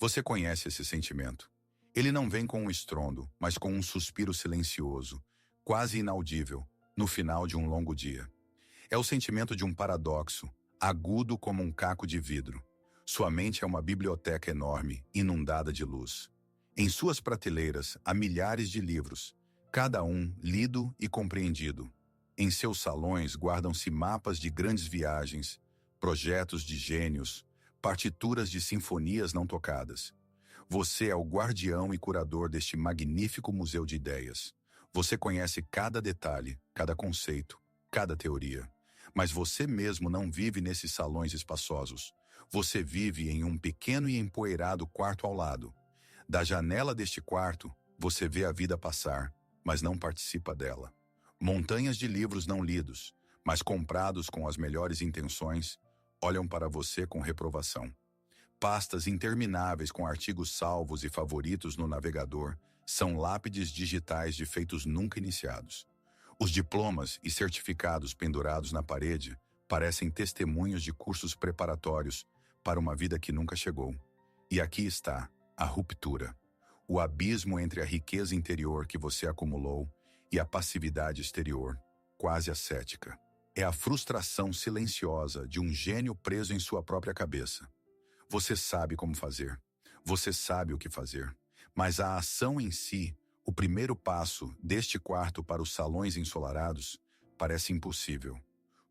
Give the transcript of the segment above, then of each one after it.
Você conhece esse sentimento. Ele não vem com um estrondo, mas com um suspiro silencioso, quase inaudível, no final de um longo dia. É o sentimento de um paradoxo, agudo como um caco de vidro. Sua mente é uma biblioteca enorme, inundada de luz. Em suas prateleiras há milhares de livros, cada um lido e compreendido. Em seus salões guardam-se mapas de grandes viagens, projetos de gênios, partituras de sinfonias não tocadas. Você é o guardião e curador deste magnífico museu de ideias. Você conhece cada detalhe, cada conceito, cada teoria. Mas você mesmo não vive nesses salões espaçosos. Você vive em um pequeno e empoeirado quarto ao lado. Da janela deste quarto, você vê a vida passar, mas não participa dela. Montanhas de livros não lidos, mas comprados com as melhores intenções, olham para você com reprovação. Pastas intermináveis com artigos salvos e favoritos no navegador são lápides digitais de feitos nunca iniciados. Os diplomas e certificados pendurados na parede parecem testemunhos de cursos preparatórios para uma vida que nunca chegou. E aqui está a ruptura. O abismo entre a riqueza interior que você acumulou e a passividade exterior, quase ascética. É a frustração silenciosa de um gênio preso em sua própria cabeça. Você sabe como fazer. Você sabe o que fazer. Mas a ação em si, o primeiro passo deste quarto para os salões ensolarados, parece impossível.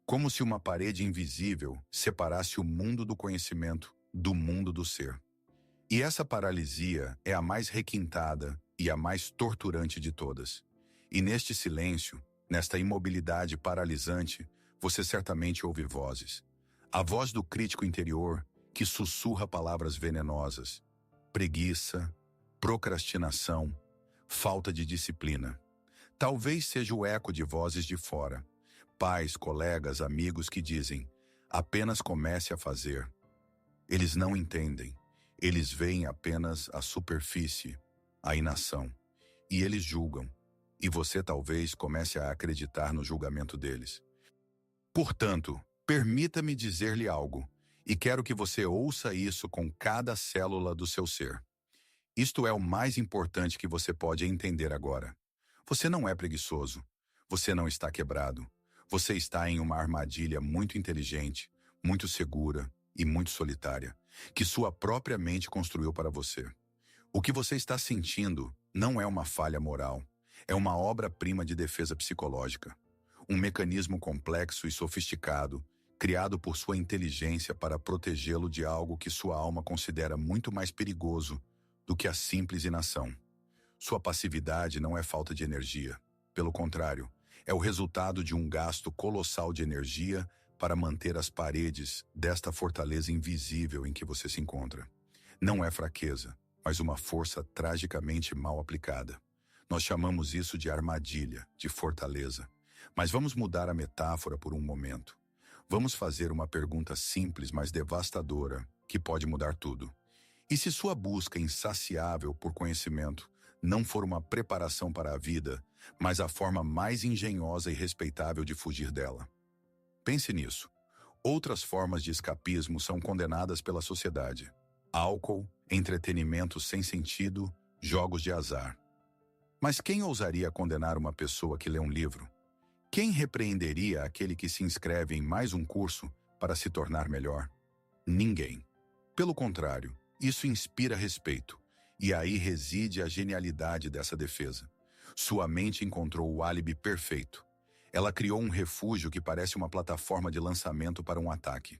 Como se uma parede invisível separasse o mundo do conhecimento do mundo do ser. E essa paralisia é a mais requintada e a mais torturante de todas. E neste silêncio, nesta imobilidade paralisante, você certamente ouve vozes. A voz do crítico interior que sussurra palavras venenosas. Preguiça, procrastinação, falta de disciplina. Talvez seja o eco de vozes de fora. Pais, colegas, amigos que dizem, apenas comece a fazer. Eles não entendem. Eles veem apenas a superfície, a inação. E eles julgam. E você talvez comece a acreditar no julgamento deles. Portanto, permita-me dizer-lhe algo, e quero que você ouça isso com cada célula do seu ser. Isto é o mais importante que você pode entender agora. Você não é preguiçoso. Você não está quebrado. Você está em uma armadilha muito inteligente, muito segura e muito solitária, que sua própria mente construiu para você. O que você está sentindo não é uma falha moral. É uma obra-prima de defesa psicológica. Um mecanismo complexo e sofisticado, criado por sua inteligência para protegê-lo de algo que sua alma considera muito mais perigoso do que a simples inação. Sua passividade não é falta de energia. Pelo contrário, é o resultado de um gasto colossal de energia para manter as paredes desta fortaleza invisível em que você se encontra. Não é fraqueza, mas uma força tragicamente mal aplicada. Nós chamamos isso de armadilha, de fortaleza. Mas vamos mudar a metáfora por um momento. Vamos fazer uma pergunta simples, mas devastadora, que pode mudar tudo. E se sua busca insaciável por conhecimento não for uma preparação para a vida, mas a forma mais engenhosa e respeitável de fugir dela? Pense nisso. Outras formas de escapismo são condenadas pela sociedade. Álcool, entretenimento sem sentido, jogos de azar. Mas quem ousaria condenar uma pessoa que lê um livro? Quem repreenderia aquele que se inscreve em mais um curso para se tornar melhor? Ninguém. Pelo contrário, isso inspira respeito, e aí reside a genialidade dessa defesa. Sua mente encontrou o álibi perfeito. Ela criou um refúgio que parece uma plataforma de lançamento para um ataque.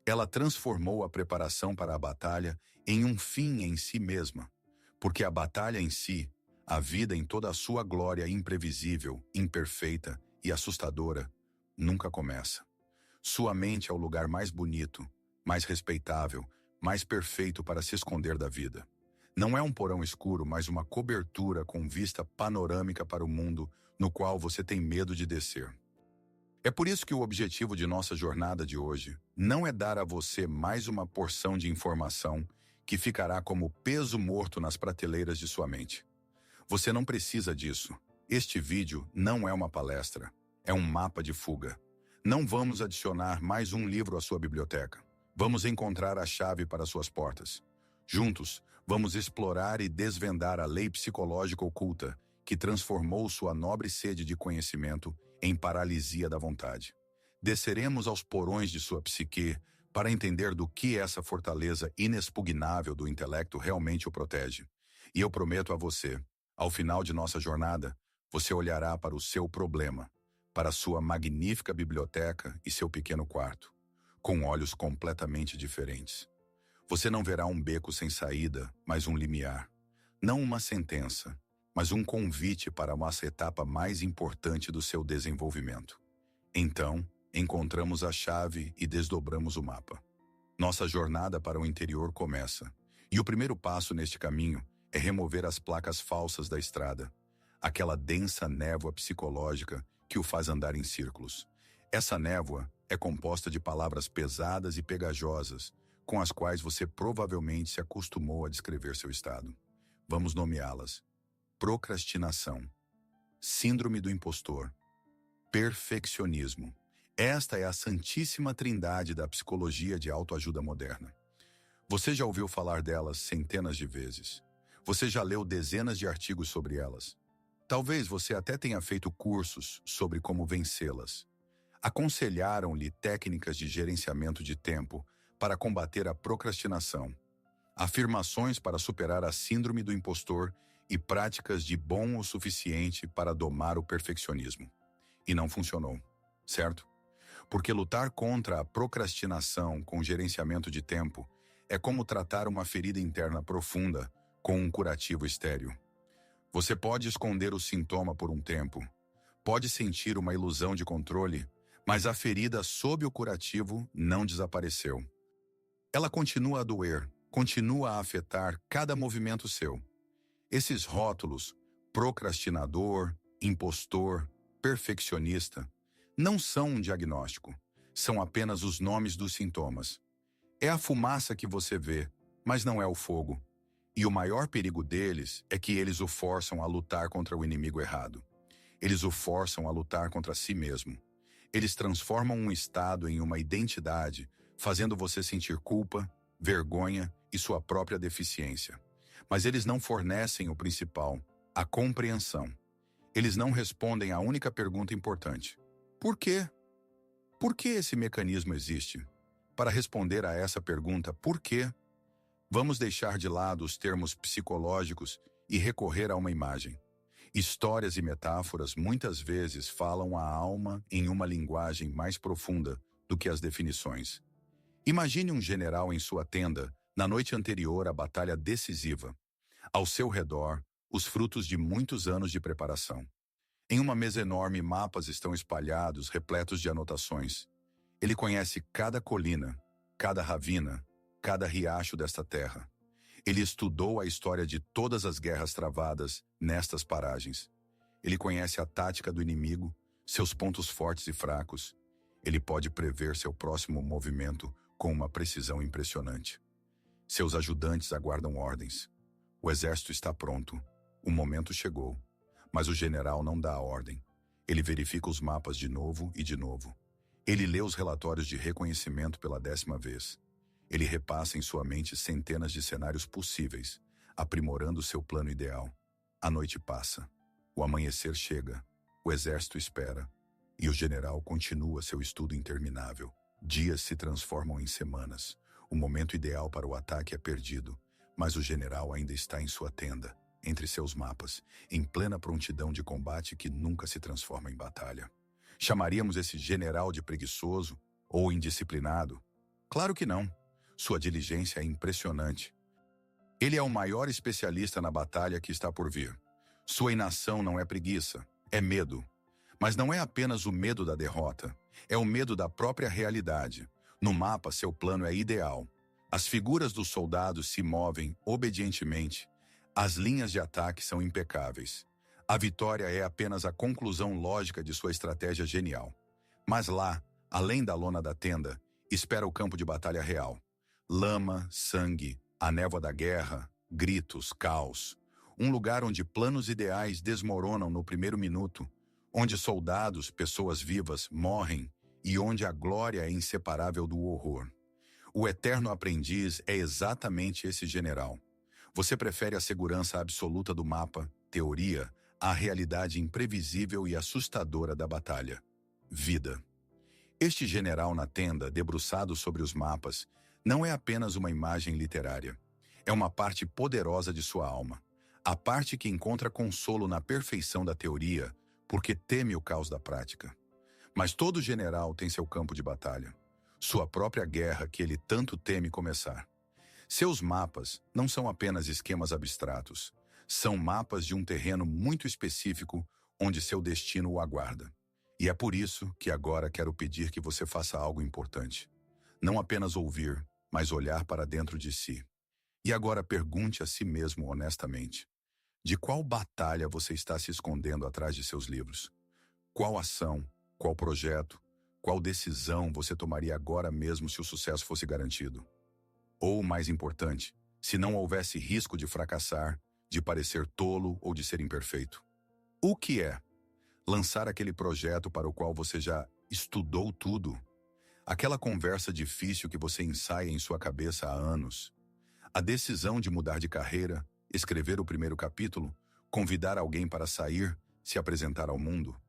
Ela transformou a preparação para a batalha em um fim em si mesma, porque a batalha em si, a vida em toda a sua glória imprevisível, imperfeita e assustadora, nunca começa. Sua mente é o lugar mais bonito, mais respeitável, mais perfeito para se esconder da vida. Não é um porão escuro, mas uma cobertura com vista panorâmica para o mundo no qual você tem medo de descer. É por isso que o objetivo de nossa jornada de hoje não é dar a você mais uma porção de informação que ficará como peso morto nas prateleiras de sua mente. Você não precisa disso. Este vídeo não é uma palestra, é um mapa de fuga. Não vamos adicionar mais um livro à sua biblioteca. Vamos encontrar a chave para suas portas. Juntos, vamos explorar e desvendar a lei psicológica oculta que transformou sua nobre sede de conhecimento em paralisia da vontade. Desceremos aos porões de sua psique para entender do que essa fortaleza inexpugnável do intelecto realmente o protege. E eu prometo a você, ao final de nossa jornada, você olhará para o seu problema, para sua magnífica biblioteca e seu pequeno quarto, com olhos completamente diferentes. Você não verá um beco sem saída, mas um limiar. Não uma sentença, mas um convite para uma etapa mais importante do seu desenvolvimento. Então, encontramos a chave e desdobramos o mapa. Nossa jornada para o interior começa, e o primeiro passo neste caminho é remover as placas falsas da estrada, aquela densa névoa psicológica que o faz andar em círculos. Essa névoa é composta de palavras pesadas e pegajosas, com as quais você provavelmente se acostumou a descrever seu estado. Vamos nomeá-las: procrastinação, síndrome do impostor, perfeccionismo. Esta é a santíssima trindade da psicologia de autoajuda moderna. Você já ouviu falar delas centenas de vezes. Você já leu dezenas de artigos sobre elas. Talvez você até tenha feito cursos sobre como vencê-las. Aconselharam-lhe técnicas de gerenciamento de tempo para combater a procrastinação, afirmações para superar a síndrome do impostor e práticas de bom o suficiente para domar o perfeccionismo. E não funcionou, certo? Porque lutar contra a procrastinação com gerenciamento de tempo é como tratar uma ferida interna profunda com um curativo estéril. Você pode esconder o sintoma por um tempo, pode sentir uma ilusão de controle, mas a ferida sob o curativo não desapareceu. Ela continua a doer, continua a afetar cada movimento seu. Esses rótulos, procrastinador, impostor, perfeccionista, não são um diagnóstico, são apenas os nomes dos sintomas. É a fumaça que você vê, mas não é o fogo. E o maior perigo deles é que eles o forçam a lutar contra o inimigo errado. Eles o forçam a lutar contra si mesmo. Eles transformam um estado em uma identidade, fazendo você sentir culpa, vergonha e sua própria deficiência. Mas eles não fornecem o principal, a compreensão. Eles não respondem à única pergunta importante: por quê? Por que esse mecanismo existe? Para responder a essa pergunta, por quê? Vamos deixar de lado os termos psicológicos e recorrer a uma imagem. Histórias e metáforas muitas vezes falam a alma em uma linguagem mais profunda do que as definições. Imagine um general em sua tenda, na noite anterior à batalha decisiva. Ao seu redor, os frutos de muitos anos de preparação. Em uma mesa enorme, mapas estão espalhados, repletos de anotações. Ele conhece cada colina, cada ravina, cada riacho desta terra. Ele estudou a história de todas as guerras travadas nestas paragens. Ele conhece a tática do inimigo, seus pontos fortes e fracos. Ele pode prever seu próximo movimento com uma precisão impressionante. Seus ajudantes aguardam ordens. O exército está pronto. O momento chegou. Mas o general não dá a ordem. Ele verifica os mapas de novo e de novo. Ele lê os relatórios de reconhecimento pela 10ª vez. Ele repassa em sua mente centenas de cenários possíveis, aprimorando seu plano ideal. A noite passa. O amanhecer chega. O exército espera. E o general continua seu estudo interminável. Dias se transformam em semanas. O momento ideal para o ataque é perdido, mas o general ainda está em sua tenda, entre seus mapas, em plena prontidão de combate que nunca se transforma em batalha. Chamaríamos esse general de preguiçoso ou indisciplinado? Claro que não. Sua diligência é impressionante. Ele é o maior especialista na batalha que está por vir. Sua inação não é preguiça, é medo. Mas não é apenas o medo da derrota, é o medo da própria realidade. No mapa, seu plano é ideal. As figuras dos soldados se movem obedientemente. As linhas de ataque são impecáveis. A vitória é apenas a conclusão lógica de sua estratégia genial. Mas lá, além da lona da tenda, espera o campo de batalha real. Lama, sangue, a névoa da guerra, gritos, caos. Um lugar onde planos ideais desmoronam no primeiro minuto, onde soldados, pessoas vivas, morrem e onde a glória é inseparável do horror. O eterno aprendiz é exatamente esse general. Você prefere a segurança absoluta do mapa, teoria, à realidade imprevisível e assustadora da batalha. Vida. Este general na tenda, debruçado sobre os mapas, não é apenas uma imagem literária. É uma parte poderosa de sua alma. A parte que encontra consolo na perfeição da teoria, porque teme o caos da prática. Mas todo general tem seu campo de batalha. Sua própria guerra que ele tanto teme começar. Seus mapas não são apenas esquemas abstratos. São mapas de um terreno muito específico onde seu destino o aguarda. E é por isso que agora quero pedir que você faça algo importante. Não apenas ouvir, mas olhar para dentro de si. E agora pergunte a si mesmo honestamente: de qual batalha você está se escondendo atrás de seus livros? Qual ação, qual projeto, qual decisão você tomaria agora mesmo se o sucesso fosse garantido? Ou, mais importante, se não houvesse risco de fracassar, de parecer tolo ou de ser imperfeito? O que é? Lançar aquele projeto para o qual você já estudou tudo? Aquela conversa difícil que você ensaia em sua cabeça há anos? A decisão de mudar de carreira, escrever o primeiro capítulo, convidar alguém para sair, se apresentar ao mundo?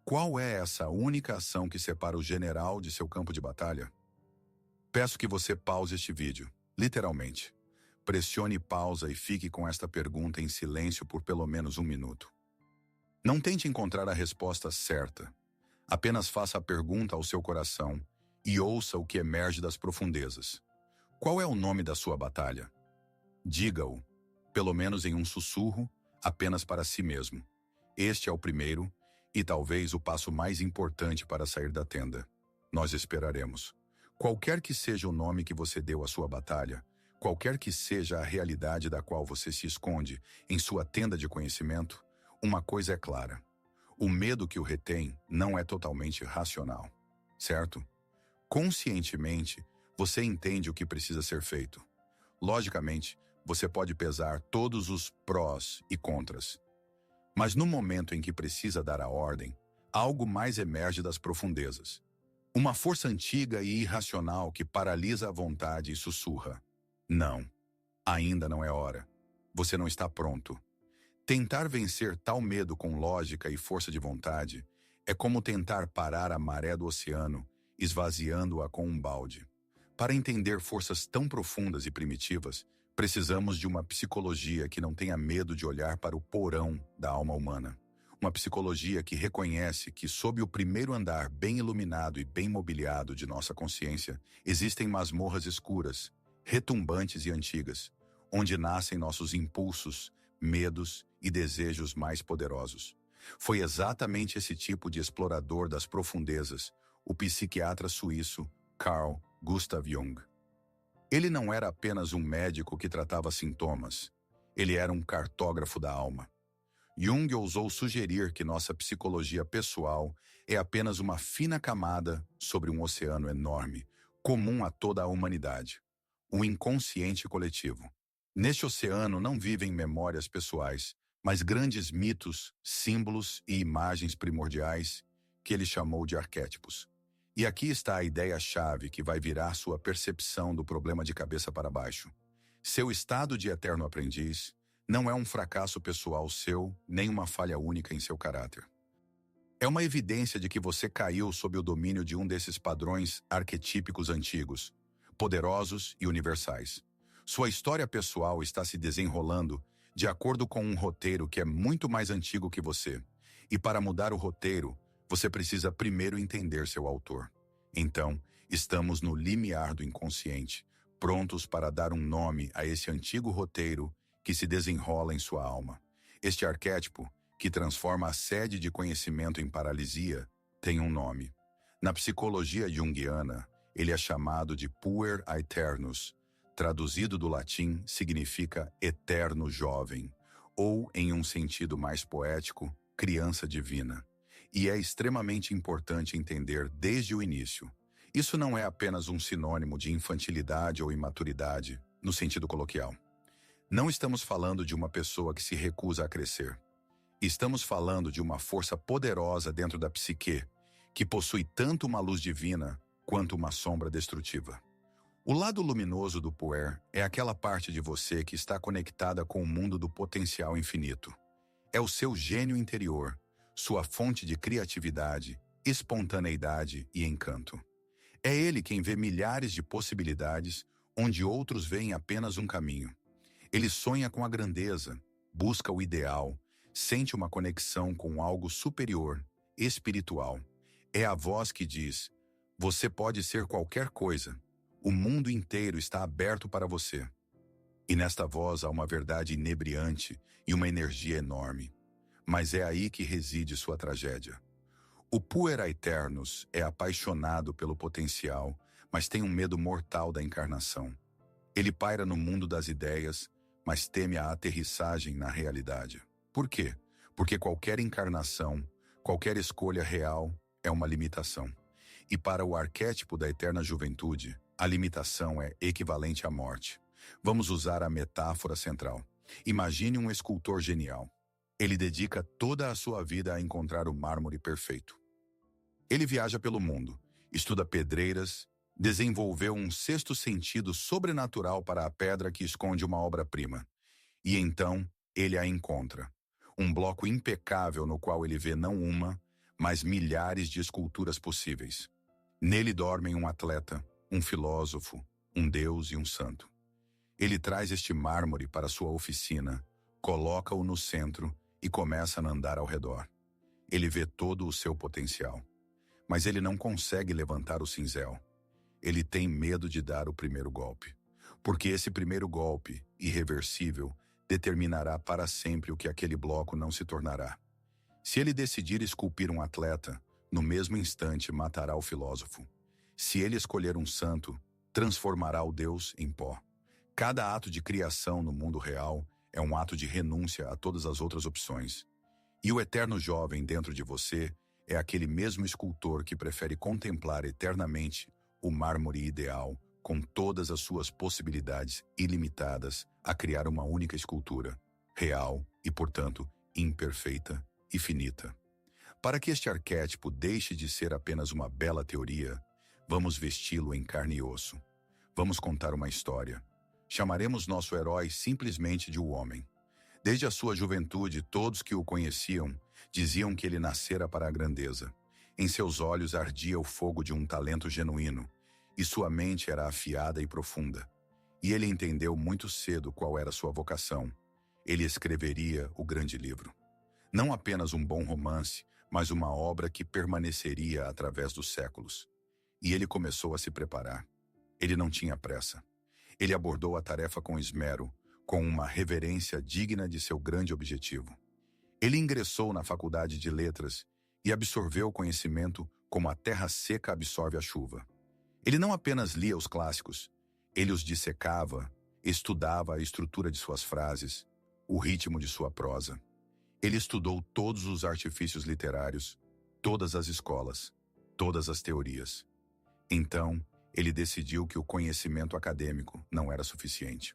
Qual é essa única ação que separa o general de seu campo de batalha? Peço que você pause este vídeo, literalmente. Pressione pausa e fique com esta pergunta em silêncio por pelo menos 1 minuto. Não tente encontrar a resposta certa. Apenas faça a pergunta ao seu coração e ouça o que emerge das profundezas. Qual é o nome da sua batalha? Diga-o, pelo menos em um sussurro, apenas para si mesmo. Este é o primeiro e talvez o passo mais importante para sair da tenda. Nós esperaremos. Qualquer que seja o nome que você deu à sua batalha, qualquer que seja a realidade da qual você se esconde em sua tenda de conhecimento, uma coisa é clara: o medo que o retém não é totalmente racional, certo? Conscientemente, você entende o que precisa ser feito. Logicamente, você pode pesar todos os prós e contras. Mas no momento em que precisa dar a ordem, algo mais emerge das profundezas. Uma força antiga e irracional que paralisa a vontade e sussurra: não, ainda não é hora. Você não está pronto. Tentar vencer tal medo com lógica e força de vontade é como tentar parar a maré do oceano, esvaziando-a com um balde. Para entender forças tão profundas e primitivas, precisamos de uma psicologia que não tenha medo de olhar para o porão da alma humana. Uma psicologia que reconhece que, sob o primeiro andar bem iluminado e bem mobiliado de nossa consciência, existem masmorras escuras, retumbantes e antigas, onde nascem nossos impulsos, medos e desejos mais poderosos. Foi exatamente esse tipo de explorador das profundezas, o psiquiatra suíço Carl Gustav Jung. Ele não era apenas um médico que tratava sintomas, ele era um cartógrafo da alma. Jung ousou sugerir que nossa psicologia pessoal é apenas uma fina camada sobre um oceano enorme, comum a toda a humanidade, um inconsciente coletivo. Neste oceano não vivem memórias pessoais, mas grandes mitos, símbolos e imagens primordiais que ele chamou de arquétipos. E aqui está a ideia-chave que vai virar sua percepção do problema de cabeça para baixo. Seu estado de eterno aprendiz não é um fracasso pessoal seu, nem uma falha única em seu caráter. É uma evidência de que você caiu sob o domínio de um desses padrões arquetípicos antigos, poderosos e universais. Sua história pessoal está se desenrolando de acordo com um roteiro que é muito mais antigo que você. E para mudar o roteiro, você precisa primeiro entender seu autor. Então, estamos no limiar do inconsciente, prontos para dar um nome a esse antigo roteiro que se desenrola em sua alma. Este arquétipo, que transforma a sede de conhecimento em paralisia, tem um nome. Na psicologia junguiana, ele é chamado de puer aeternus. Traduzido do latim, significa eterno jovem, ou, em um sentido mais poético, criança divina. E é extremamente importante entender desde o início. Isso não é apenas um sinônimo de infantilidade ou imaturidade, no sentido coloquial. Não estamos falando de uma pessoa que se recusa a crescer. Estamos falando de uma força poderosa dentro da psique, que possui tanto uma luz divina quanto uma sombra destrutiva. O lado luminoso do Puer é aquela parte de você que está conectada com o mundo do potencial infinito. É o seu gênio interior, sua fonte de criatividade, espontaneidade e encanto. É ele quem vê milhares de possibilidades onde outros veem apenas um caminho. Ele sonha com a grandeza, busca o ideal, sente uma conexão com algo superior, espiritual. É a voz que diz: você pode ser qualquer coisa. O mundo inteiro está aberto para você. E nesta voz há uma verdade inebriante e uma energia enorme. Mas é aí que reside sua tragédia. O Puer Aeternus é apaixonado pelo potencial, mas tem um medo mortal da encarnação. Ele paira no mundo das ideias, mas teme a aterrissagem na realidade. Por quê? Porque qualquer encarnação, qualquer escolha real é uma limitação. E para o arquétipo da eterna juventude, a limitação é equivalente à morte. Vamos usar a metáfora central. Imagine um escultor genial. Ele dedica toda a sua vida a encontrar o mármore perfeito. Ele viaja pelo mundo, estuda pedreiras, desenvolveu um sexto sentido sobrenatural para a pedra que esconde uma obra-prima. E então, ele a encontra. Um bloco impecável no qual ele vê não uma, mas milhares de esculturas possíveis. Nele dormem um atleta, um filósofo, um deus e um santo. Ele traz este mármore para sua oficina, coloca-o no centro e começa a andar ao redor. Ele vê todo o seu potencial. Mas ele não consegue levantar o cinzel. Ele tem medo de dar o primeiro golpe. Porque esse primeiro golpe, irreversível, determinará para sempre o que aquele bloco não se tornará. Se ele decidir esculpir um atleta, no mesmo instante matará o filósofo. Se ele escolher um santo, transformará o Deus em pó. Cada ato de criação no mundo real é um ato de renúncia a todas as outras opções. E o eterno jovem dentro de você é aquele mesmo escultor que prefere contemplar eternamente o mármore ideal, com todas as suas possibilidades ilimitadas, a criar uma única escultura, real e, portanto, imperfeita e finita. Para que este arquétipo deixe de ser apenas uma bela teoria, vamos vesti-lo em carne e osso. Vamos contar uma história. Chamaremos nosso herói simplesmente de o homem. Desde a sua juventude, todos que o conheciam diziam que ele nascera para a grandeza. Em seus olhos ardia o fogo de um talento genuíno, e sua mente era afiada e profunda. E ele entendeu muito cedo qual era sua vocação. Ele escreveria o grande livro. Não apenas um bom romance, mas uma obra que permaneceria através dos séculos. E ele começou a se preparar. Ele não tinha pressa. Ele abordou a tarefa com esmero, com uma reverência digna de seu grande objetivo. Ele ingressou na faculdade de letras e absorveu o conhecimento como a terra seca absorve a chuva. Ele não apenas lia os clássicos, ele os dissecava, estudava a estrutura de suas frases, o ritmo de sua prosa. Ele estudou todos os artifícios literários, todas as escolas, todas as teorias. Então, ele decidiu que o conhecimento acadêmico não era suficiente.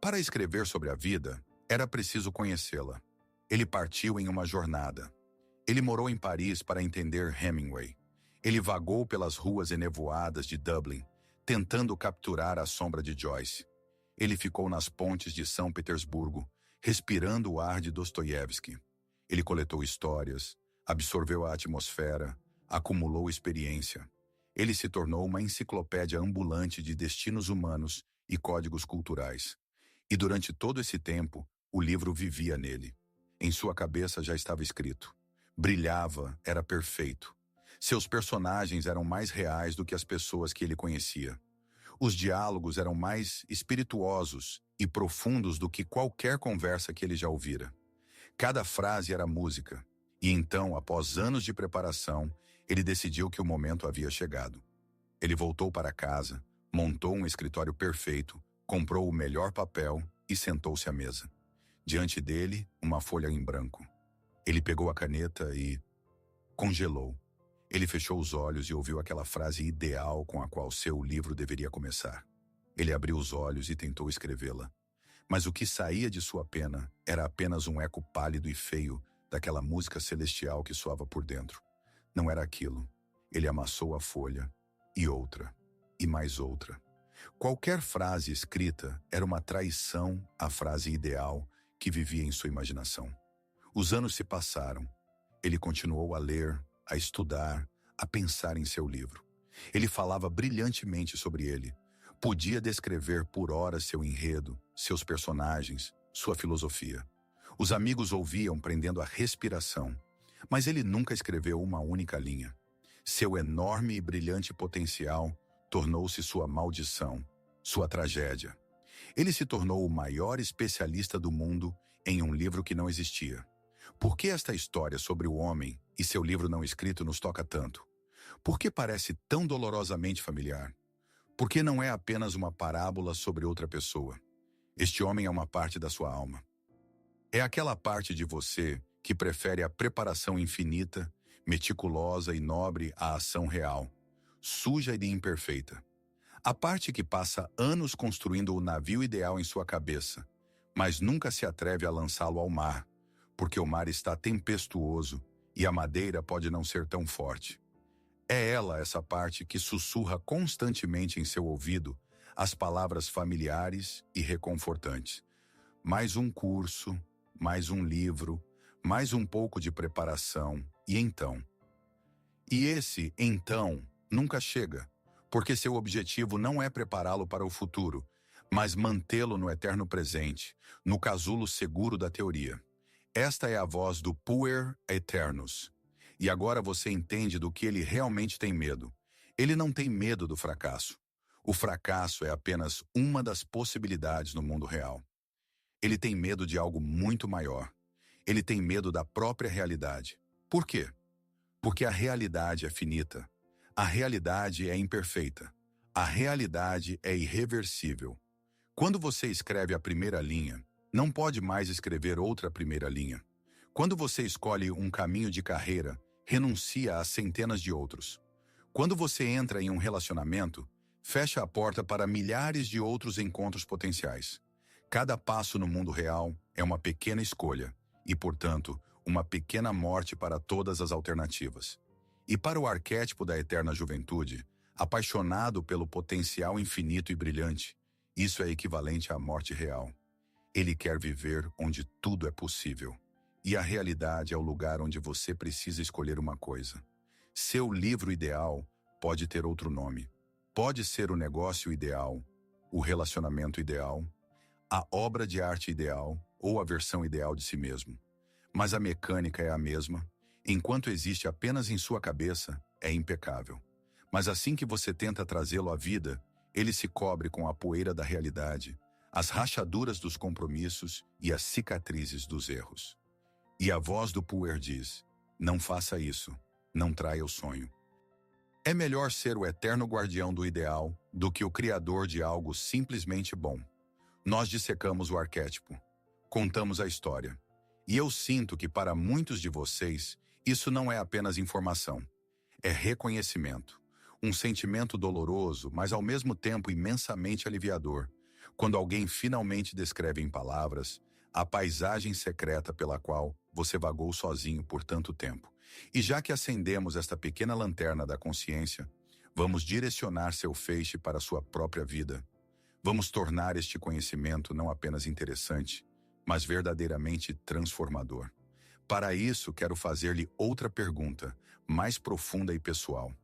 Para escrever sobre a vida, era preciso conhecê-la. Ele partiu em uma jornada. Ele morou em Paris para entender Hemingway. Ele vagou pelas ruas enevoadas de Dublin, tentando capturar a sombra de Joyce. Ele ficou nas pontes de São Petersburgo, respirando o ar de Dostoiévski. Ele coletou histórias, absorveu a atmosfera, acumulou experiência. Ele se tornou uma enciclopédia ambulante de destinos humanos e códigos culturais. E durante todo esse tempo, o livro vivia nele. Em sua cabeça já estava escrito. Brilhava, era perfeito. Seus personagens eram mais reais do que as pessoas que ele conhecia. Os diálogos eram mais espirituosos e profundos do que qualquer conversa que ele já ouvira. Cada frase era música. E então, após anos de preparação, ele decidiu que o momento havia chegado. Ele voltou para casa, montou um escritório perfeito, comprou o melhor papel e sentou-se à mesa. Diante dele, uma folha em branco. Ele pegou a caneta e congelou. Ele fechou os olhos e ouviu aquela frase ideal com a qual seu livro deveria começar. Ele abriu os olhos e tentou escrevê-la. Mas o que saía de sua pena era apenas um eco pálido e feio daquela música celestial que soava por dentro. Não era aquilo. Ele amassou a folha, e outra, e mais outra. Qualquer frase escrita era uma traição à frase ideal que vivia em sua imaginação. Os anos se passaram. Ele continuou a ler, a estudar, a pensar em seu livro. Ele falava brilhantemente sobre ele. Podia descrever por horas seu enredo, seus personagens, sua filosofia. Os amigos ouviam prendendo a respiração, mas ele nunca escreveu uma única linha. Seu enorme e brilhante potencial tornou-se sua maldição, sua tragédia. Ele se tornou o maior especialista do mundo em um livro que não existia. Por que esta história sobre o homem e seu livro não escrito nos toca tanto? Por que parece tão dolorosamente familiar? Por que não é apenas uma parábola sobre outra pessoa? Este homem é uma parte da sua alma. É aquela parte de você que prefere a preparação infinita, meticulosa e nobre à ação real, suja e imperfeita. A parte que passa anos construindo o navio ideal em sua cabeça, mas nunca se atreve a lançá-lo ao mar, porque o mar está tempestuoso e a madeira pode não ser tão forte. É ela, essa parte, que sussurra constantemente em seu ouvido as palavras familiares e reconfortantes. Mais um curso, mais um livro, mais um pouco de preparação, e então? E esse então nunca chega, porque seu objetivo não é prepará-lo para o futuro, mas mantê-lo no eterno presente, no casulo seguro da teoria. Esta é a voz do Puer Aeternus. E agora você entende do que ele realmente tem medo. Ele não tem medo do fracasso. O fracasso é apenas uma das possibilidades no mundo real. Ele tem medo de algo muito maior. Ele tem medo da própria realidade. Por quê? Porque a realidade é finita. A realidade é imperfeita. A realidade é irreversível. Quando você escreve a primeira linha, não pode mais escrever outra primeira linha. Quando você escolhe um caminho de carreira, renuncia a centenas de outros. Quando você entra em um relacionamento, fecha a porta para milhares de outros encontros potenciais. Cada passo no mundo real é uma pequena escolha e, portanto, uma pequena morte para todas as alternativas. E para o arquétipo da eterna juventude, apaixonado pelo potencial infinito e brilhante, isso é equivalente à morte real. Ele quer viver onde tudo é possível. E a realidade é o lugar onde você precisa escolher uma coisa. Seu livro ideal pode ter outro nome. Pode ser o negócio ideal, o relacionamento ideal, a obra de arte ideal ou a versão ideal de si mesmo. Mas a mecânica é a mesma. Enquanto existe apenas em sua cabeça, é impecável. Mas assim que você tenta trazê-lo à vida, ele se cobre com a poeira da realidade, as rachaduras dos compromissos e as cicatrizes dos erros. E a voz do Puer diz: não faça isso, não traia o sonho. É melhor ser o eterno guardião do ideal do que o criador de algo simplesmente bom. Nós dissecamos o arquétipo, contamos a história. E eu sinto que para muitos de vocês, isso não é apenas informação. É reconhecimento. Um sentimento doloroso, mas ao mesmo tempo imensamente aliviador, quando alguém finalmente descreve em palavras a paisagem secreta pela qual você vagou sozinho por tanto tempo. E já que acendemos esta pequena lanterna da consciência, vamos direcionar seu feixe para a sua própria vida. Vamos tornar este conhecimento não apenas interessante, mas verdadeiramente transformador. Para isso, quero fazer-lhe outra pergunta, mais profunda e pessoal.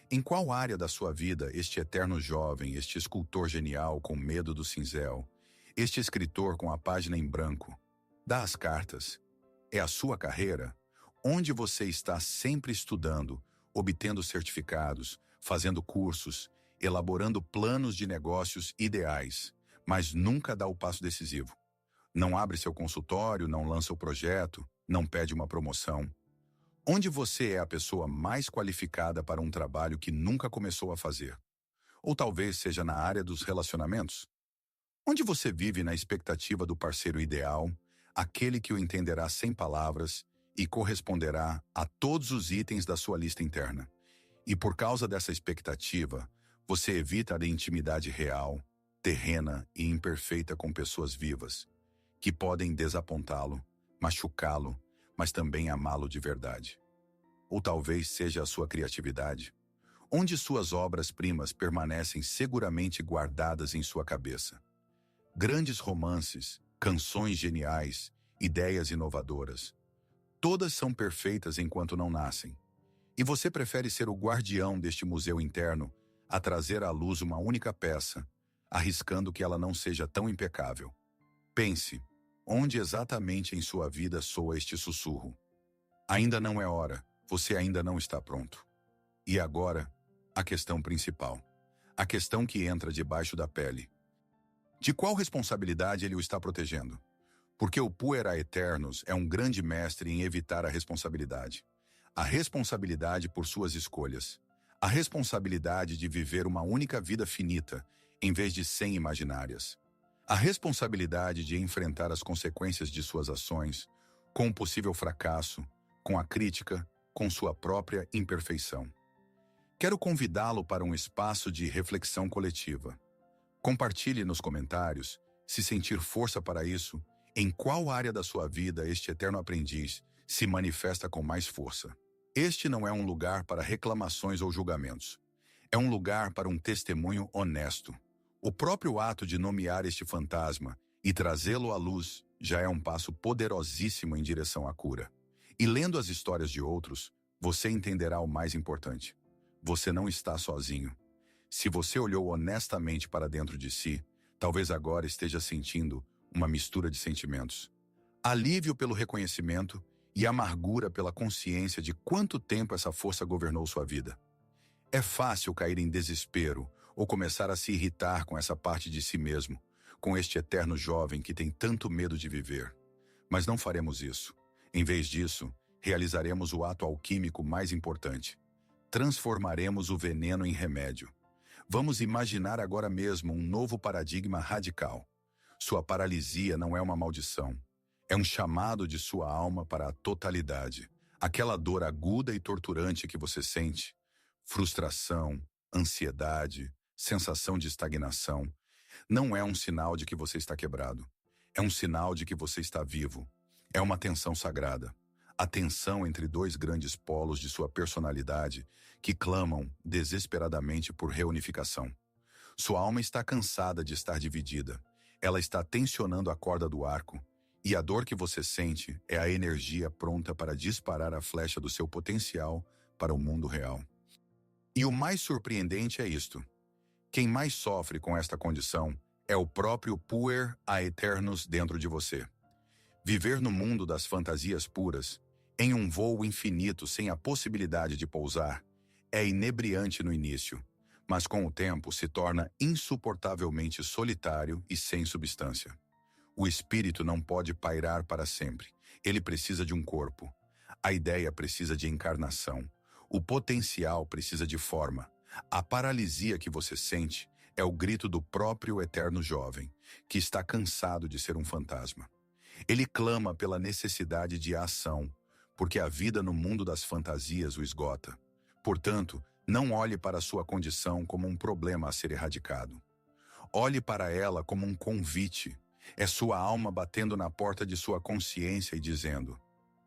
Em qual área da sua vida este eterno jovem, este escultor genial com medo do cinzel, este escritor com a página em branco, dá as cartas? É a sua carreira? Onde você está sempre estudando, obtendo certificados, fazendo cursos, elaborando planos de negócios ideais, mas nunca dá o passo decisivo? Não abre seu consultório, não lança o projeto, não pede uma promoção. Onde você é a pessoa mais qualificada para um trabalho que nunca começou a fazer? Ou talvez seja na área dos relacionamentos? Onde você vive na expectativa do parceiro ideal, aquele que o entenderá sem palavras e corresponderá a todos os itens da sua lista interna? E por causa dessa expectativa, você evita a intimidade real, terrena e imperfeita com pessoas vivas, que podem desapontá-lo, machucá-lo, mas também amá-lo de verdade. Ou talvez seja a sua criatividade. onde suas obras-primas permanecem seguramente guardadas em sua cabeça. Grandes romances, canções geniais, ideias inovadoras. Todas são perfeitas enquanto não nascem. E você prefere ser o guardião deste museu interno a trazer à luz uma única peça, arriscando que ela não seja tão impecável. Pense, onde exatamente em sua vida soa este sussurro? Ainda não é hora, você ainda não está pronto. E agora, a questão principal. A questão que entra debaixo da pele. De qual responsabilidade ele o está protegendo? Porque o Puer Aeternus é um grande mestre em evitar a responsabilidade. A responsabilidade por suas escolhas. A responsabilidade de viver uma única vida finita, em vez de 100 imaginárias. A responsabilidade de enfrentar as consequências de suas ações, com o possível fracasso, com a crítica, com sua própria imperfeição. Quero convidá-lo para um espaço de reflexão coletiva. Compartilhe nos comentários, se sentir força para isso, em qual área da sua vida este eterno aprendiz se manifesta com mais força. Este não é um lugar para reclamações ou julgamentos. É um lugar para um testemunho honesto. O próprio ato de nomear este fantasma e trazê-lo à luz já é um passo poderosíssimo em direção à cura. E lendo as histórias de outros, você entenderá o mais importante. Você não está sozinho. Se você olhou honestamente para dentro de si, talvez agora esteja sentindo uma mistura de sentimentos. Alívio pelo reconhecimento e amargura pela consciência de quanto tempo essa força governou sua vida. É fácil cair em desespero ou começar a se irritar com essa parte de si mesmo, com este eterno jovem que tem tanto medo de viver. Mas não faremos isso. Em vez disso, realizaremos o ato alquímico mais importante. Transformaremos o veneno em remédio. Vamos imaginar agora mesmo um novo paradigma radical. Sua paralisia não é uma maldição. É um chamado de sua alma para a totalidade. Aquela dor aguda e torturante que você sente, frustração, ansiedade, sensação de estagnação, não é um sinal de que você está quebrado. É um sinal de que você está vivo. É uma tensão sagrada. A tensão entre dois grandes polos de sua personalidade que clamam desesperadamente por reunificação. Sua alma está cansada de estar dividida. Ela está tensionando a corda do arco, e a dor que você sente é a energia pronta para disparar a flecha do seu potencial para o mundo real. E o mais surpreendente é isto. Quem mais sofre com esta condição é o próprio Puer Aeternus dentro de você. Viver no mundo das fantasias puras, em um voo infinito sem a possibilidade de pousar, é inebriante no início, mas com o tempo se torna insuportavelmente solitário e sem substância. O espírito não pode pairar para sempre. Ele precisa de um corpo. A ideia precisa de encarnação. O potencial precisa de forma. A paralisia que você sente é o grito do próprio eterno jovem, que está cansado de ser um fantasma. Ele clama pela necessidade de ação, porque a vida no mundo das fantasias o esgota. Portanto, não olhe para sua condição como um problema a ser erradicado. Olhe para ela como um convite. É sua alma batendo na porta de sua consciência e dizendo: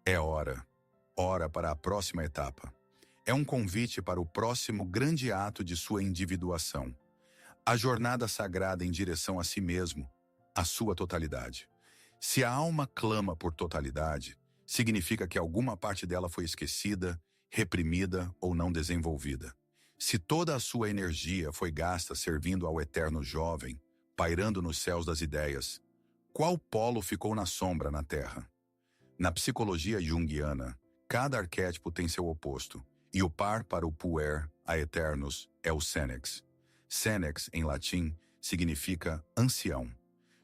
é hora. Hora para a próxima etapa. É um convite para o próximo grande ato de sua individuação. A jornada sagrada em direção a si mesmo, a sua totalidade. Se a alma clama por totalidade, significa que alguma parte dela foi esquecida, reprimida ou não desenvolvida. Se toda a sua energia foi gasta servindo ao eterno jovem, pairando nos céus das ideias, qual polo ficou na sombra na Terra? Na psicologia junguiana, cada arquétipo tem seu oposto, e o par para o Puer Aeternus é o Senex. Senex, em latim, significa ancião.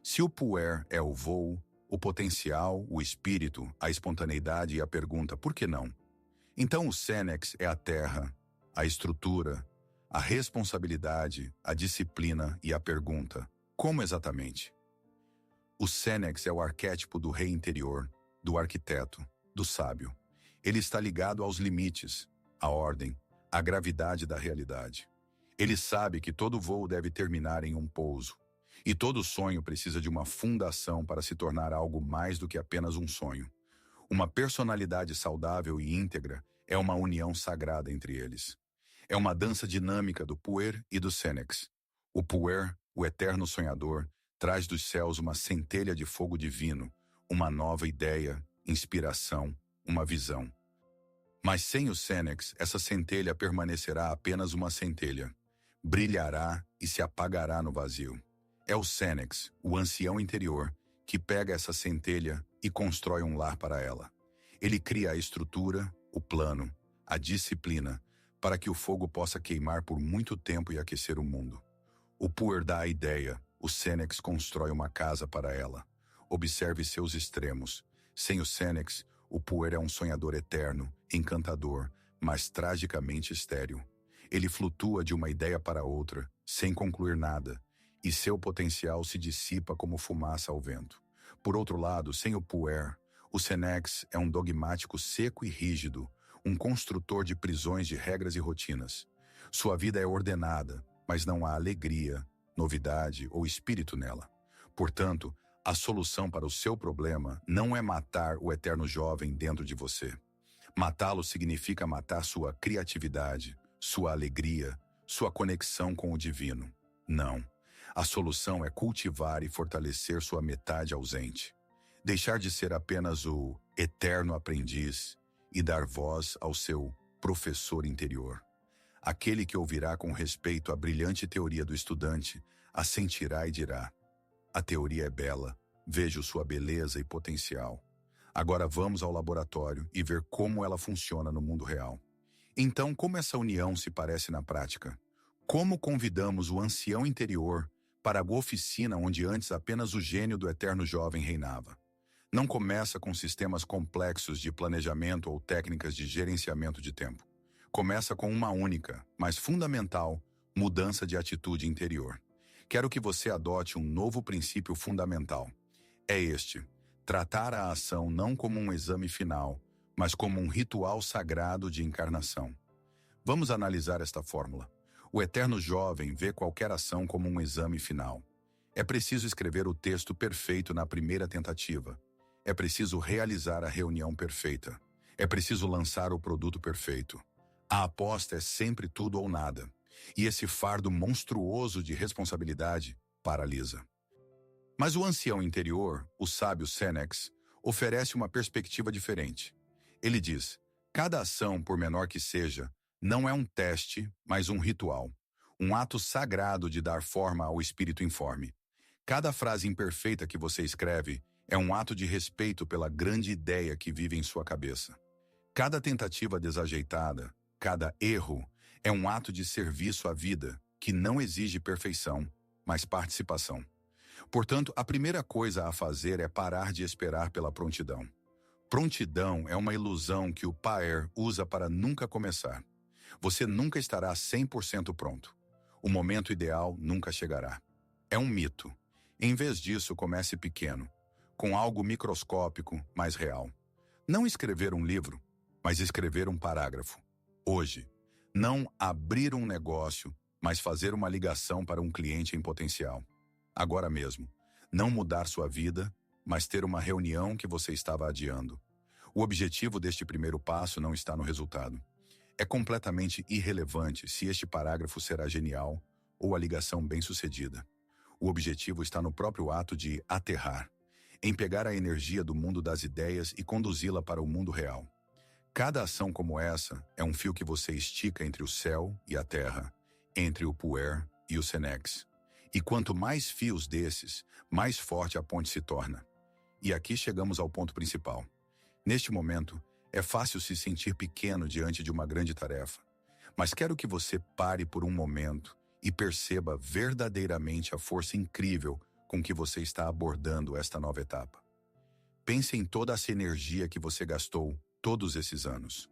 Se o Puer é o voo, o potencial, o espírito, a espontaneidade e a pergunta por que não? Então o Senex é a terra, a estrutura, a responsabilidade, a disciplina e a pergunta: como exatamente? O Senex é o arquétipo do rei interior, do arquiteto, do sábio. Ele está ligado aos limites, à ordem, à gravidade da realidade. Ele sabe que todo voo deve terminar em um pouso, e todo sonho precisa de uma fundação para se tornar algo mais do que apenas um sonho. Uma personalidade saudável e íntegra é uma união sagrada entre eles. É uma dança dinâmica do Puer e do Senex. O Puer, o eterno sonhador, traz dos céus uma centelha de fogo divino, uma nova ideia, inspiração, uma visão. Mas sem o Senex, essa centelha permanecerá apenas uma centelha. Brilhará e se apagará no vazio. É o Senex, o ancião interior, que pega essa centelha e constrói um lar para ela. Ele cria a estrutura, o plano, a disciplina, para que o fogo possa queimar por muito tempo e aquecer o mundo. O Puer dá a ideia, o Senex constrói uma casa para ela. Observe seus extremos. Sem o Senex, o Puer é um sonhador eterno, encantador, mas tragicamente estéril. Ele flutua de uma ideia para outra, sem concluir nada, e seu potencial se dissipa como fumaça ao vento. Por outro lado, sem o Puer, o Senex é um dogmático seco e rígido, um construtor de prisões de regras e rotinas. Sua vida é ordenada, mas não há alegria, novidade ou espírito nela. Portanto, a solução para o seu problema não é matar o eterno jovem dentro de você. Matá-lo significa matar sua criatividade, sua alegria, sua conexão com o divino. Não. A solução é cultivar e fortalecer sua metade ausente. Deixar de ser apenas o eterno aprendiz e dar voz ao seu professor interior. Aquele que ouvirá com respeito a brilhante teoria do estudante, assentirá e dirá: a teoria é bela, vejo sua beleza e potencial. Agora vamos ao laboratório e ver como ela funciona no mundo real. Então, como essa união se parece na prática? Como convidamos o ancião interior para a oficina onde antes apenas o gênio do eterno jovem reinava? Não começa com sistemas complexos de planejamento ou técnicas de gerenciamento de tempo. Começa com uma única, mas fundamental, mudança de atitude interior. Quero que você adote um novo princípio fundamental. É este: tratar a ação não como um exame final, mas como um ritual sagrado de encarnação. Vamos analisar esta fórmula. O eterno jovem vê qualquer ação como um exame final. É preciso escrever o texto perfeito na primeira tentativa. É preciso realizar a reunião perfeita. É preciso lançar o produto perfeito. A aposta é sempre tudo ou nada. E esse fardo monstruoso de responsabilidade paralisa. Mas o ancião interior, o sábio Senex, oferece uma perspectiva diferente. Ele diz: cada ação, por menor que seja, não é um teste, mas um ritual. Um ato sagrado de dar forma ao espírito informe. Cada frase imperfeita que você escreve é um ato de respeito pela grande ideia que vive em sua cabeça. Cada tentativa desajeitada, cada erro, é um ato de serviço à vida que não exige perfeição, mas participação. Portanto, a primeira coisa a fazer é parar de esperar pela prontidão. Prontidão é uma ilusão que o Paer usa para nunca começar. Você nunca estará 100% pronto. O momento ideal nunca chegará. É um mito. Em vez disso, comece pequeno, com algo microscópico, mas real. Não escrever um livro, mas escrever um parágrafo. Hoje. Não abrir um negócio, mas fazer uma ligação para um cliente em potencial. Agora mesmo. Não mudar sua vida, mas ter uma reunião que você estava adiando. O objetivo deste primeiro passo não está no resultado. É completamente irrelevante se este parágrafo será genial ou a ligação bem-sucedida. O objetivo está no próprio ato de aterrar, em pegar a energia do mundo das ideias e conduzi-la para o mundo real. Cada ação como essa é um fio que você estica entre o céu e a terra, entre o Puer e o Senex. E quanto mais fios desses, mais forte a ponte se torna. E aqui chegamos ao ponto principal. Neste momento, é fácil se sentir pequeno diante de uma grande tarefa. Mas quero que você pare por um momento e perceba verdadeiramente a força incrível com que você está abordando esta nova etapa. Pense em toda essa energia que você gastou todos esses anos.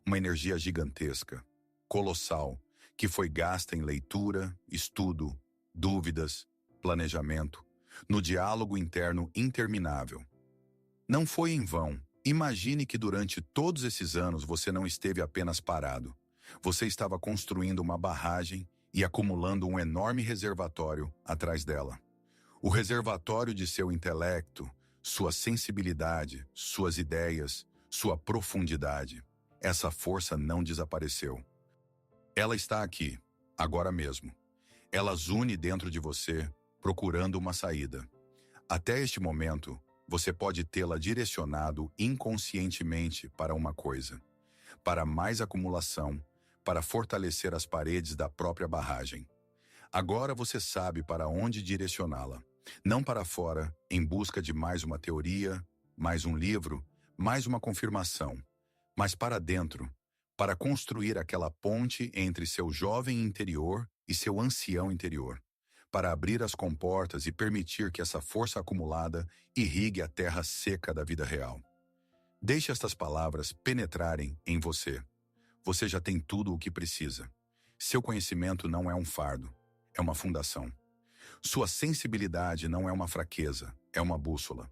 Uma energia gigantesca, colossal, que foi gasta em leitura, estudo, dúvidas, planejamento, no diálogo interno interminável. Não foi em vão. Imagine que durante todos esses anos você não esteve apenas parado. Você estava construindo uma barragem e acumulando um enorme reservatório atrás dela. O reservatório de seu intelecto, sua sensibilidade, suas ideias, sua profundidade. Essa força não desapareceu. Ela está aqui, agora mesmo. Ela zune dentro de você, procurando uma saída. Até este momento, você pode tê-la direcionado inconscientemente para uma coisa, para mais acumulação, para fortalecer as paredes da própria barragem. Agora você sabe para onde direcioná-la. Não para fora, em busca de mais uma teoria, mais um livro, mais uma confirmação, mas para dentro, para construir aquela ponte entre seu jovem interior e seu ancião interior, para abrir as comportas e permitir que essa força acumulada irrigue a terra seca da vida real. Deixe estas palavras penetrarem em você. Você já tem tudo o que precisa. Seu conhecimento não é um fardo, é uma fundação. Sua sensibilidade não é uma fraqueza, é uma bússola.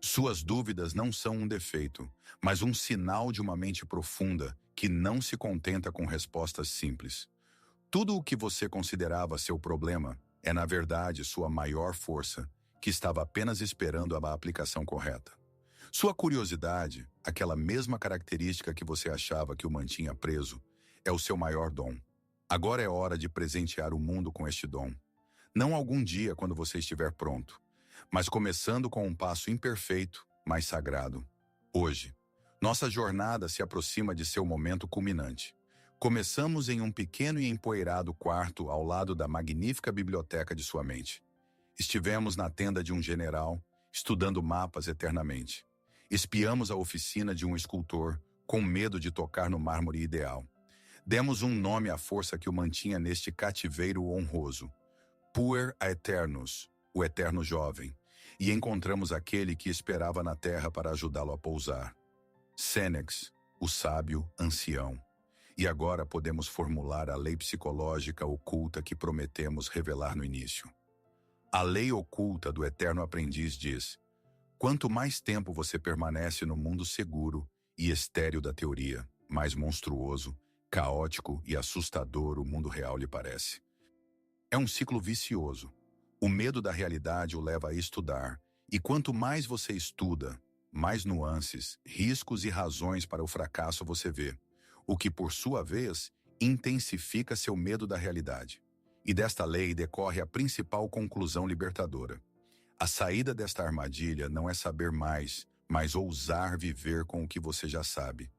Suas dúvidas não são um defeito, mas um sinal de uma mente profunda que não se contenta com respostas simples. Tudo o que você considerava seu problema é, na verdade, sua maior força, que estava apenas esperando a aplicação correta. Sua curiosidade, aquela mesma característica que você achava que o mantinha preso, é o seu maior dom. Agora é hora de presentear o mundo com este dom. Não algum dia quando você estiver pronto, mas começando com um passo imperfeito, mas sagrado. Hoje, nossa jornada se aproxima de seu momento culminante. Começamos em um pequeno e empoeirado quarto ao lado da magnífica biblioteca de sua mente. Estivemos na tenda de um general, estudando mapas eternamente. Espiamos a oficina de um escultor, com medo de tocar no mármore ideal. Demos um nome à força que o mantinha neste cativeiro honroso. Puer Aeternus, o eterno jovem, e encontramos aquele que esperava na terra para ajudá-lo a pousar. Senex, o sábio ancião. E agora podemos formular a lei psicológica oculta que prometemos revelar no início. A lei oculta do eterno aprendiz diz: quanto mais tempo você permanece no mundo seguro e estéril da teoria, mais monstruoso, caótico e assustador o mundo real lhe parece. É um ciclo vicioso. O medo da realidade o leva a estudar, e quanto mais você estuda, mais nuances, riscos e razões para o fracasso você vê, o que, por sua vez, intensifica seu medo da realidade. E desta lei decorre a principal conclusão libertadora. A saída desta armadilha não é saber mais, mas ousar viver com o que você já sabe.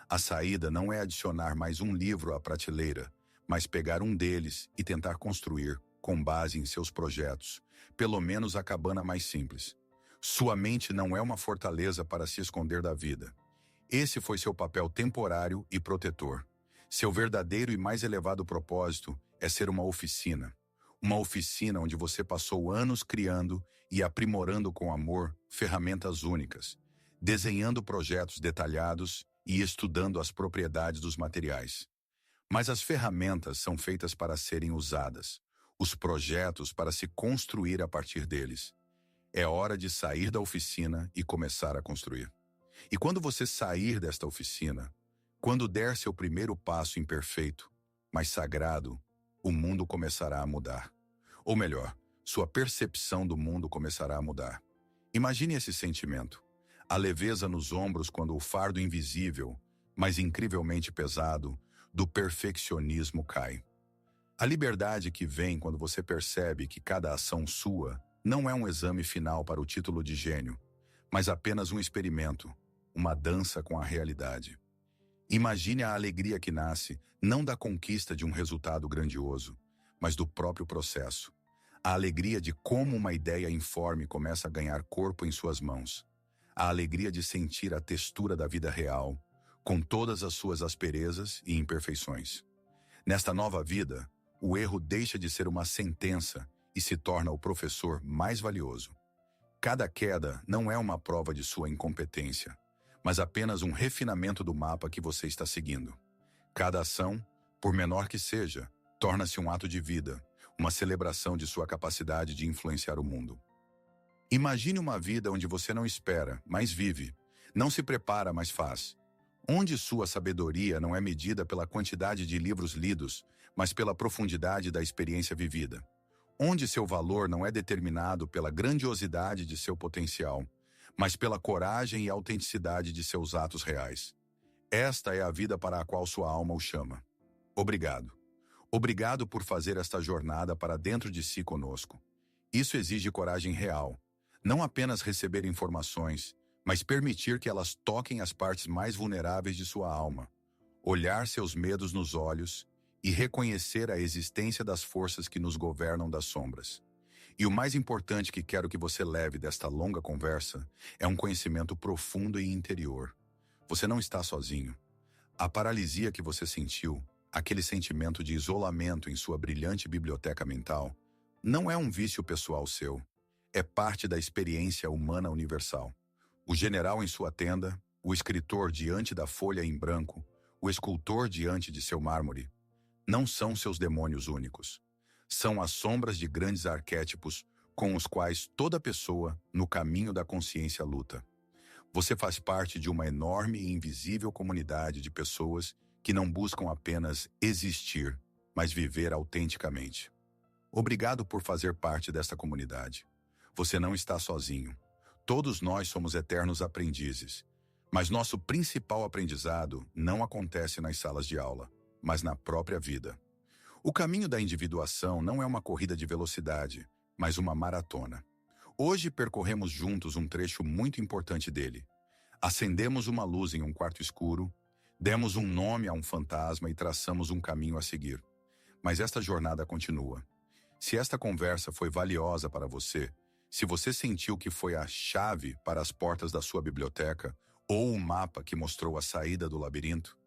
A saída não é adicionar mais um livro à prateleira, mas pegar um deles e tentar construir, com base em seus projetos, pelo menos a cabana mais simples. Sua mente não é uma fortaleza para se esconder da vida. Esse foi seu papel temporário e protetor. Seu verdadeiro e mais elevado propósito é ser uma oficina. Uma oficina onde você passou anos criando e aprimorando com amor ferramentas únicas, desenhando projetos detalhados e estudando as propriedades dos materiais. Mas as ferramentas são feitas para serem usadas, os projetos para se construir a partir deles. É hora de sair da oficina e começar a construir. E quando você sair desta oficina, quando der seu primeiro passo imperfeito, mas sagrado, o mundo começará a mudar. Ou melhor, sua percepção do mundo começará a mudar. Imagine esse sentimento. A leveza nos ombros quando o fardo invisível, mas incrivelmente pesado, do perfeccionismo cai. A liberdade que vem quando você percebe que cada ação sua não é um exame final para o título de gênio, mas apenas um experimento, uma dança com a realidade. Imagine a alegria que nasce, não da conquista de um resultado grandioso, mas do próprio processo. A alegria de como uma ideia informe começa a ganhar corpo em suas mãos. A alegria de sentir a textura da vida real, com todas as suas asperezas e imperfeições. Nesta nova vida, o erro deixa de ser uma sentença e se torna o professor mais valioso. Cada queda não é uma prova de sua incompetência, mas apenas um refinamento do mapa que você está seguindo. Cada ação, por menor que seja, torna-se um ato de vida, uma celebração de sua capacidade de influenciar o mundo. Imagine uma vida onde você não espera, mas vive, não se prepara, mas faz. Onde sua sabedoria não é medida pela quantidade de livros lidos, mas pela profundidade da experiência vivida. Onde seu valor não é determinado pela grandiosidade de seu potencial, mas pela coragem e autenticidade de seus atos reais. Esta é a vida para a qual sua alma o chama. Obrigado. Obrigado por fazer esta jornada para dentro de si conosco. Isso exige coragem real. Não apenas receber informações, mas permitir que elas toquem as partes mais vulneráveis de sua alma. Olhar seus medos nos olhos e reconhecer a existência das forças que nos governam das sombras. E o mais importante que quero que você leve desta longa conversa é um conhecimento profundo e interior. Você não está sozinho. A paralisia que você sentiu, aquele sentimento de isolamento em sua brilhante biblioteca mental, não é um vício pessoal seu. É parte da experiência humana universal. O general em sua tenda, o escritor diante da folha em branco, o escultor diante de seu mármore, não são seus demônios únicos. São as sombras de grandes arquétipos com os quais toda pessoa, no caminho da consciência, luta. Você faz parte de uma enorme e invisível comunidade de pessoas que não buscam apenas existir, mas viver autenticamente. Obrigado por fazer parte desta comunidade. Você não está sozinho. Todos nós somos eternos aprendizes. Mas nosso principal aprendizado não acontece nas salas de aula, mas na própria vida. O caminho da individuação não é uma corrida de velocidade, mas uma maratona. Hoje percorremos juntos um trecho muito importante dele. Acendemos uma luz em um quarto escuro, demos um nome a um fantasma e traçamos um caminho a seguir. Mas esta jornada continua. Se esta conversa foi valiosa para você, se você sentiu que foi a chave para as portas da sua biblioteca ou o mapa que mostrou a saída do labirinto,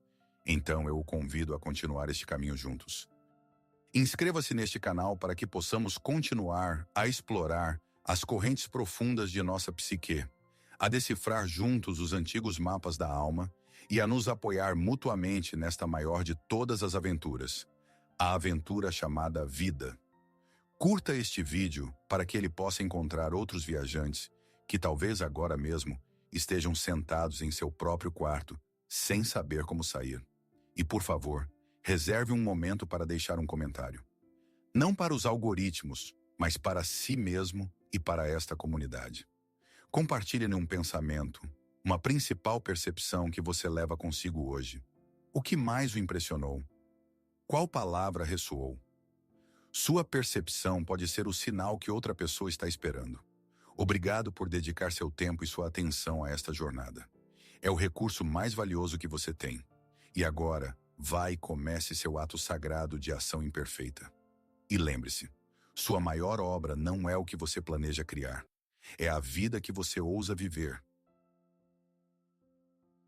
então eu o convido a continuar este caminho juntos. Inscreva-se neste canal para que possamos continuar a explorar as correntes profundas de nossa psique, a decifrar juntos os antigos mapas da alma e a nos apoiar mutuamente nesta maior de todas as aventuras, a aventura chamada vida. Curta este vídeo para que ele possa encontrar outros viajantes que talvez agora mesmo estejam sentados em seu próprio quarto, sem saber como sair. E, por favor, reserve um momento para deixar um comentário. Não para os algoritmos, mas para si mesmo e para esta comunidade. Compartilhe um pensamento, uma principal percepção que você leva consigo hoje. O que mais o impressionou? Qual palavra ressoou? Sua percepção pode ser o sinal que outra pessoa está esperando. Obrigado por dedicar seu tempo e sua atenção a esta jornada. É o recurso mais valioso que você tem. E agora, vá e comece seu ato sagrado de ação imperfeita. E lembre-se, sua maior obra não é o que você planeja criar. É a vida que você ousa viver.